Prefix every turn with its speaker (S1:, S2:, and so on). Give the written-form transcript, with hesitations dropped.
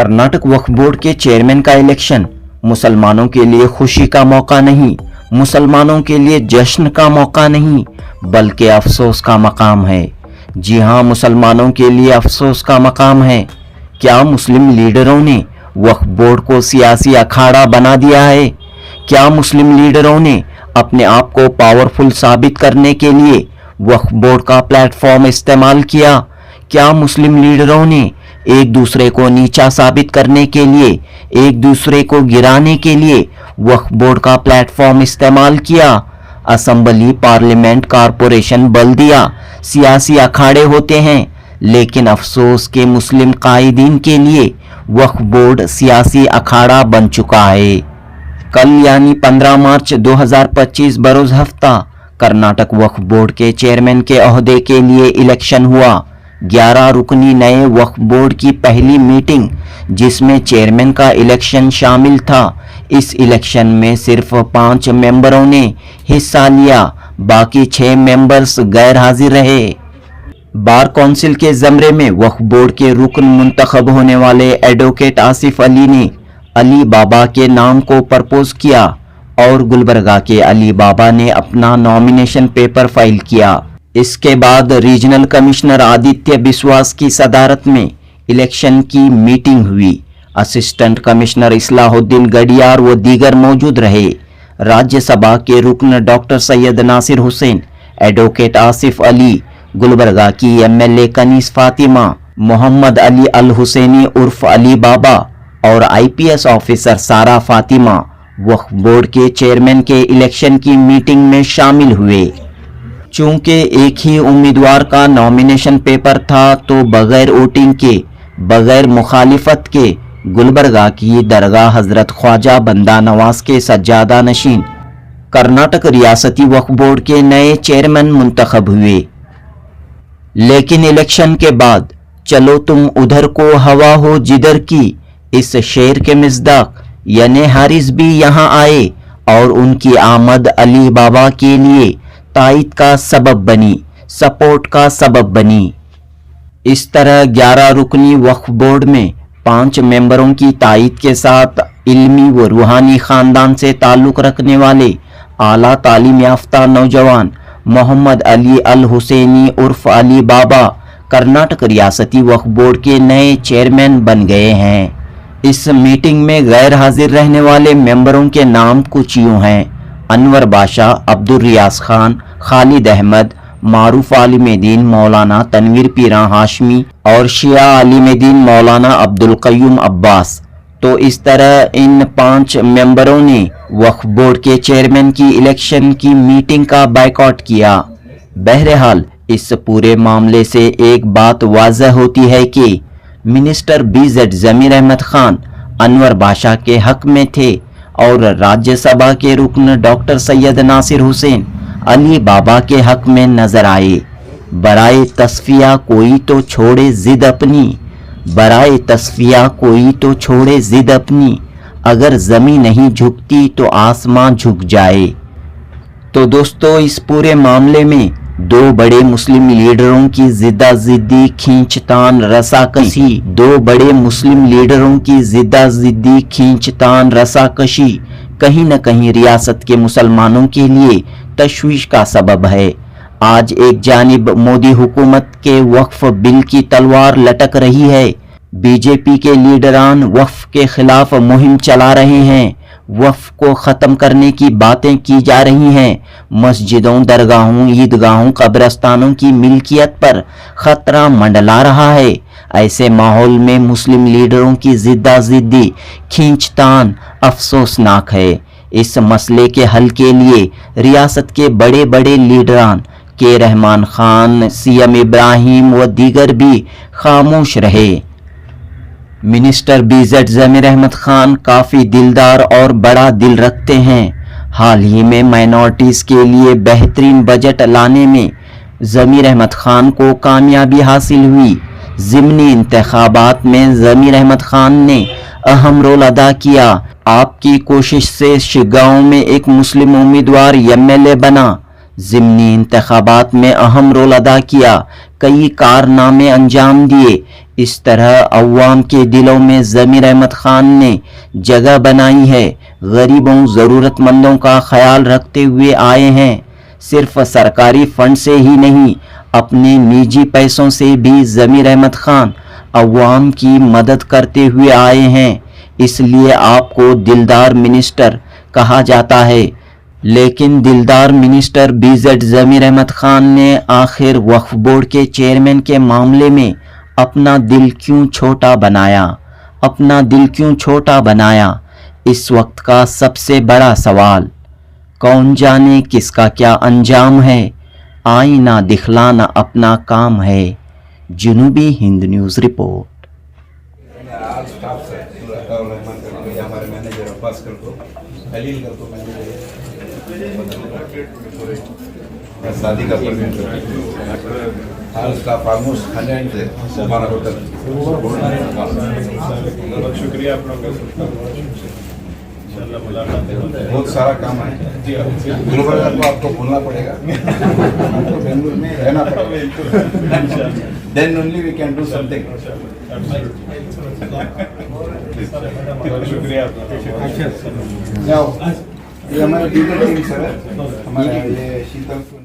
S1: कर्नाटक वक्फ board के chairman का election मुसलमानों के लिए खुशी का मौका नहीं, मुसलमानों के लिए जश्न का मौका नहीं, बल्कि अफसोस का मकाम है। जी हां, मुसलमानों के लिए अफसोस का मकाम है। क्या मुस्लिम लीडरों ने वक्फ बोर्ड को सियासी अखाड़ा बना दिया है? क्या मुस्लिम लीडरों ने अपने आप को पावरफुल साबित करने के लिए वक्फ बोर्ड का प्लेटफॉर्म इस्तेमाल किया? क्या मुस्लिम लीडरों ने एक दूसरे को नीचा साबित करने के लिए, एक दूसरे को गिराने के लिए वक्फ बोर्ड का प्लेटफॉर्म इस्तेमाल किया? असेंबली, पार्लियामेंट, कारपोरेशन, बल्दिया सियासी अखाड़े होते हैं, लेकिन अफसोस के मुस्लिम कायदीन के लिए वक्फ बोर्ड सियासी अखाड़ा बन चुका है। कल यानी 15 मार्च 2025 बरोज हफ्ता कर्नाटक वक्फ बोर्ड के चेयरमैन के ओहदे के लिए इलेक्शन हुआ। 11 रुकनी नए वक्फ बोर्ड की पहली मीटिंग, जिसमें चेयरमैन का इलेक्शन शामिल था। इस इलेक्शन में सिर्फ 5 मेंबरों ने हिस्सा लिया, बाकी 6 मेंबर्स गैर हाजिर रहे। बार कौंसिल के ज़मरे में वक्फ बोर्ड के रुकन मुंतखब होने वाले एडवोकेट आसिफ अली ने अली बाबा के नाम को प्रपोज किया और गुलबर्गा के अली बाबा ने अपना नॉमिनेशन पेपर फाइल किया। इसके बाद रीजनल कमिश्नर आदित्य बिस्वास की सदारत में इलेक्शन की मीटिंग हुई। असिस्टेंट कमिश्नर इस्लाहुद्दीन गडियार व दीगर मौजूद रहे। राज्यसभा के रुकन डॉक्टर सैयद नासिर हुसैन, एडवोकेट आसिफ अली, गुलबर्गा की एमएलए कनीस फातिमा, मोहम्मद अली अल हुसैनी उर्फ अली बाबा और आईपीएस ऑफिसर सारा फातिमा वक्फ बोर्ड के चेयरमैन के इलेक्शन की मीटिंग में शामिल हुए। चूंकि एक ही उम्मीदवार का नॉमिनेशन पेपर था, तो बगैर वोटिंग के, बगैर मुखालिफत के गुलबर्गा की दरगाह हजरत ख्वाजा बंदा नवाज के सज्जादा नशीन कर्नाटक रियासती वक्फ बोर्ड के नए चेयरमैन मुंतखब हुए। लेकिन इलेक्शन के बाद चलो तुम उधर को हवा हो जिधर की, इस शेर के मिस्दाक यानी हारिस भी यहाँ आए और उनकी आमद अली बाबा के लिए तायद का सबब बनी, सपोर्ट का सबब बनी। इस तरह 11 रुकनी वक्फ बोर्ड में 5 मेंबरों की तायद के साथ इल्मी व रूहानी खानदान से ताल्लुक़ रखने वाले आला तालीम याफ्ता नौजवान मोहम्मद अली अल हुसैनी उर्फ अली बाबा कर्नाटक रियासती वक्फ बोर्ड के नए चेयरमैन बन गए हैं। इस मीटिंग में गैर हाजिर रहने वाले मेंबरों के नाम कुछ यूँ हैं: अनवर बादशाह, अब्दुल रियाज खान, खालिद अहमद, मारूफ आलिम दीन मौलाना तनवीर पीरा हाशमी और शिया आलिम दीन मौलाना अब्दुल कय्यूम अब्बास। तो इस तरह इन 5 मेंबरों ने वक्फ बोर्ड के चेयरमैन की इलेक्शन की मीटिंग का बायकॉट किया। बहरहाल इस पूरे मामले से एक बात वाज़ह होती है कि मिनिस्टर बीजेड ज़मीर अहमद खान अनवर बादशाह के हक में थे और राज्यसभा के रुकन डॉक्टर सैयद नासिर हुसैन अली बाबा के हक में नजर आए। बराए तस्फिया कोई तो छोड़े जिद अपनी, बराए तस्फिया कोई तो छोड़े जिद अपनी, अगर ज़मीं नहीं झुकती तो आसमां झुक जाए। तो दोस्तों, इस पूरे मामले में 2 बड़े मुस्लिम लीडरों की जिद्दी खींचतान रसाकशी, 2 बड़े मुस्लिम लीडरों की जिद्दी खींचतान रसाकशी कहीं न कहीं रियासत के मुसलमानों के लिए तशवीश का सबब है। आज एक जानिब मोदी हुकूमत के वक्फ बिल की तलवार लटक रही है, बीजेपी के लीडरान वक्फ के खिलाफ मुहिम चला रहे हैं, वक्फ को ख़त्म करने की बातें की जा रही हैं, मस्जिदों, दरगाहों, ईदगाहों, कब्रस्तानों की मिल्कियत पर ख़तरा मंडला रहा है। ऐसे माहौल में मुस्लिम लीडरों की जिद्दी खींचतान अफसोसनाक है। इस मसले के हल के लिए रियासत के बड़े बड़े लीडरान के रहमान खान, सीएम इब्राहिम व दीगर भी खामोश रहे। मिनिस्टर बीजेड ज़मीर अहमद खान काफ़ी दिलदार और बड़ा दिल रखते हैं। हाल ही में माइनॉरिटीज़ के लिए बेहतरीन बजट लाने में ज़मीर अहमद खान को कामयाबी हासिल हुई। ज़िमनी इंतखाबात में ज़मीर अहमद खान ने अहम रोल अदा किया। आपकी कोशिश से शिगांव में एक मुस्लिम उम्मीदवार एमएलए बना। ضمنی انتخابات میں اہم رول ادا کیا، کئی کارنامے انجام دیے۔ اس طرح عوام کے دلوں میں ضمیر احمد خان نے جگہ بنائی ہے۔ غریبوں ضرورت مندوں کا خیال رکھتے ہوئے آئے ہیں۔ صرف سرکاری فنڈ سے ہی نہیں، اپنے نجی پیسوں سے بھی ضمیر احمد خان عوام کی مدد کرتے ہوئے آئے ہیں، اس لیے آپ کو دلدار منسٹر کہا جاتا ہے۔ لیکن دلدار منسٹر BZ ضمیر احمد خان نے آخر وقف بورڈ کے چیئرمین کے معاملے میں اپنا دل کیوں چھوٹا بنایا؟ اپنا دل کیوں چھوٹا بنایا؟ اس وقت کا سب سے بڑا سوال۔ کون جانے کس کا کیا انجام ہے؟ آئینہ دکھلانا اپنا کام ہے۔ جنوبی ہند نیوز رپورٹ۔
S2: آل اسٹاف سے رحمان کر کو یا ہمارے مینیجر عباس کر کو خلیل کر کو مینیجر شادی کا پروین کر آل اسٹاف آلموسٹ 100 سے ہمارا ہوٹل
S3: بہت شکریہ آپ لوگوں کا، انشاءاللہ ملاقات ہے۔
S2: بہت سارا کام ہے گلوبل کو آپ کو بھولنا پڑے گا، آپ کو بنگلور میں رہنا پڑے گا، then only we can do something.
S3: بہت شکریہ آپ کا۔
S2: Now, یہ ہمارے دیگر ٹیم سر ہے، ہمارا یہ شیتل